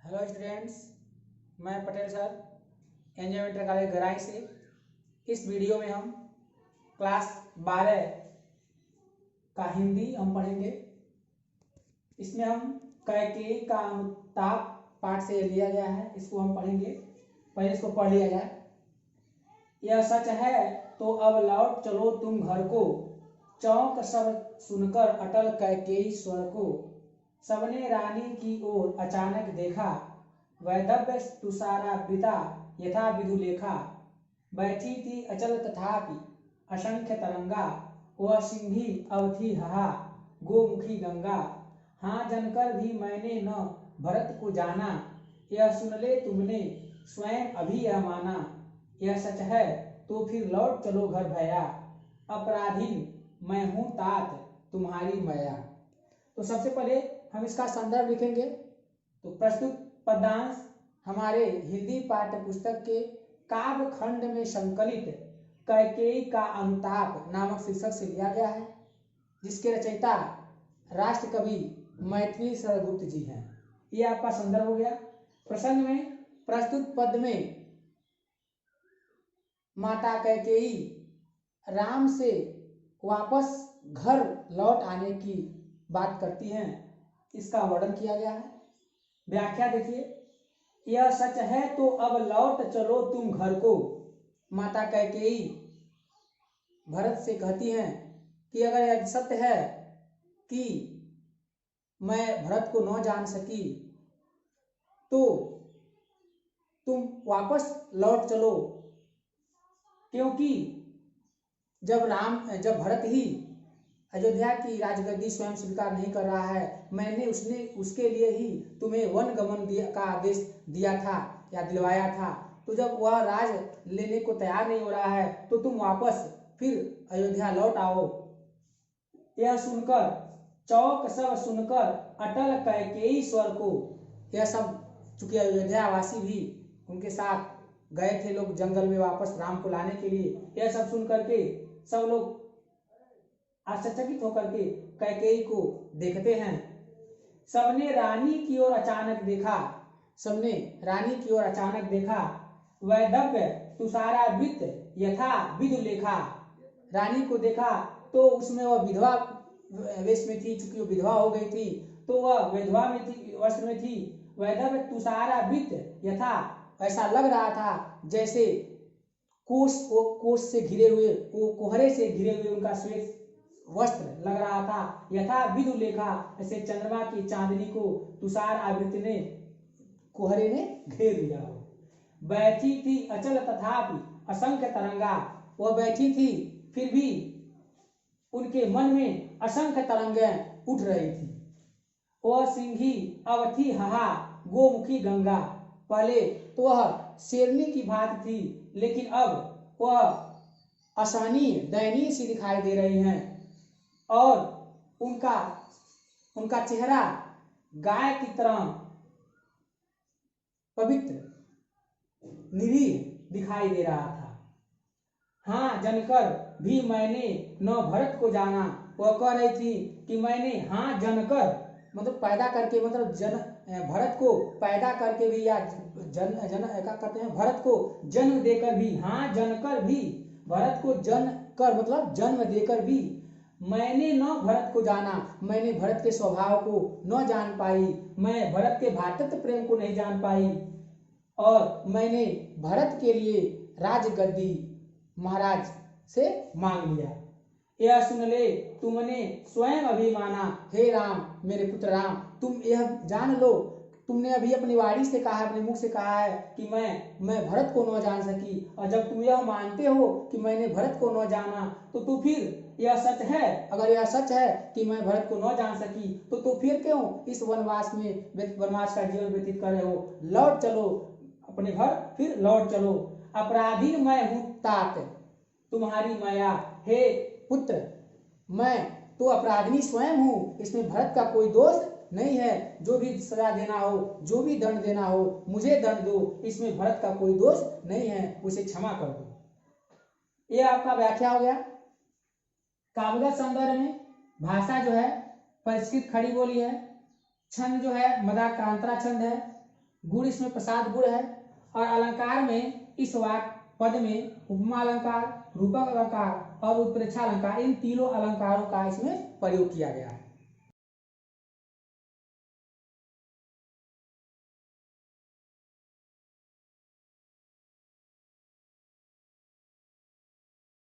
Hello students, मैं Patel sir NGO inter college गराई से। इस वीडियो में हम क्लास 12 का हिंदी हम पढ़ेंगे। इसमें हम कैकेयी का अनुताप पाठ से लिया गया है, इसको हम पढ़ेंगे। पहले इसको पढ़ लिया जाए। यह सच है तो अब लौट चलो तुम घर को, चौंक सब सुनकर अटल कैकेयी स्वर को। सबने रानी की ओर अचानक देखा, वैदव्य तुषारा वृता यथा विदुलेखा। बैठी थी अचल तथापि असंख्य तरंगा, वह सिंही अवधि हहा गोमुखी गंगा। हाँ जनकर भी मैंने न भरत को जाना, यह सुन ले तुमने स्वयं अभी यह माना। यह सच है तो फिर लौट चलो घर भैया, अपराधीन मैं हूं तात तुम्हारी मैया। तो सबसे पहले हम इसका संदर्भ लिखेंगे। तो प्रस्तुत पद्यांश हमारे हिंदी पाठ्य पुस्तक के काव्य खंड में संकलित कैकेयी का अनुताप नामक शीर्षक से लिया गया है, जिसके रचयिता राष्ट्र कवि मैथिली शरदगुप्त जी हैं। ये आपका संदर्भ हो गया। प्रसंग में प्रस्तुत पद में माता कैकेयी राम से वापस घर लौट आने की बात करती हैं, इसका वर्णन किया गया है। व्याख्या देखिए। यह सच है तो अब लौट चलो तुम घर को। माता कैकेयी भरत से कहती हैं कि अगर यह सत्य है कि मैं भरत को न जान सकी तो तुम वापस लौट चलो, क्योंकि जब भरत ही अयोध्या की राजगद्दी स्वयं स्वीकार नहीं कर रहा है, मैंने उसके लिए ही तुम्हें वन गमन का आदेश दिया था या दिलवाया था। तो जब वह राज लेने को तैयार नहीं हो रहा है तो तुम वापस फिर अयोध्या लौट आओ। यह सुनकर चौक सब सुनकर अटल कैकेयी स्वर को। यह सब चूंकि अयोध्यावासी भी उनके साथ गए थे लोग जंगल में वापस राम को लाने के लिए, यह सब सुन करके सब लोग आश्चर्यचकित होकर के कैकेयी को देखते हैं। सबने रानी की ओर अचानक देखा, सबने रानी की ओर अचानक देखा। वैदव्य तुषारा वृत यथा विदुलेखा। रानी को देखा तो उसमें वह विधवा वेश में थी, चूंकि वो विधवा हो गई थी तो वह विधवा में थी, वस्त्र में थी। वैदव्य तुषारा वृत यथा, ऐसा लग रहा था जैसे कोस से घिरे हुए, वो कोहरे से घिरे हुए उनका श्वेत वस्त्र लग रहा था। यथा विदुलेखा, ऐसे चंद्रमा की चांदनी को तुषार आवृत्ति ने, कोहरे ने घेर लिया हो। बैठी थी अचल तथापि असंख्य तरंगा, वह बैठी थी फिर भी उनके मन में असंख्य तरंगें उठ रही थी। वह सिंही अवधि हहा गोमुखी गंगा, पहले तो वह शेरनी की भांति थी, लेकिन अब वह असहनीय दयनीय सी दिखाई दे रही हैं और उनका चेहरा गाय की तरह पवित्र निरीह दिखाई दे रहा था। हाँ जनकर भी मैंने न भरत को जाना, वह कह रही थी कि मैंने हाँ जनकर मतलब पैदा करके, मतलब भरत को पैदा करके भी, या क्या कहते हैं, भरत को जन्म देकर भी, हाँ जनकर भी भरत को जन्म कर मतलब जन्म देकर भी मैंने न भरत को जाना, मैंने भरत के स्वभाव को न जान पाई, मैं भरत के भातृत्व प्रेम को नहीं जान पाई, और मैंने भरत के लिए राजगद्दी महाराज से मांग लिया। यह सुन ले तुमने स्वयं अभी माना, हे राम मेरे पुत्र राम, तुम यह जान लो, तुमने अभी अपनी वाणी से कहा, अपने मुख से कहा है कि मैं भरत को न जान सकी, और जब तुम यह मानते हो कि मैंने भरत को न जाना तो फिर यह सच है, अगर यह सच है कि मैं भरत को न जान सकी तो फिर क्यों इस वनवास का जीवन व्यतीत कर रहे हो। लौट चलो अपने घर, फिर लौट चलो। अपराधीन मैं हूं तात तुम्हारी मैया, हे पुत्र मैं तो अपराधी स्वयं हूं, इसमें भरत का कोई दोष नहीं है। जो भी सजा देना हो, जो भी दंड देना हो मुझे दंड दो, इसमें भरत का कोई दोष नहीं है, उसे क्षमा कर दो। ये आपका व्याख्या हो गया। काव्यगत संदर्भ में भाषा जो है परिष्कृत खड़ी बोली है, छंद जो है मदाक्रांतरा छंद है, गुण इसमें प्रसाद गुण है। और अलंकार में इस वाक्य पद में उपमा अलंकार, रूपक अलंकार और उत्प्रेक्षा अलंकार, इन तीनों अलंकारों का इसमें प्रयोग किया गया है।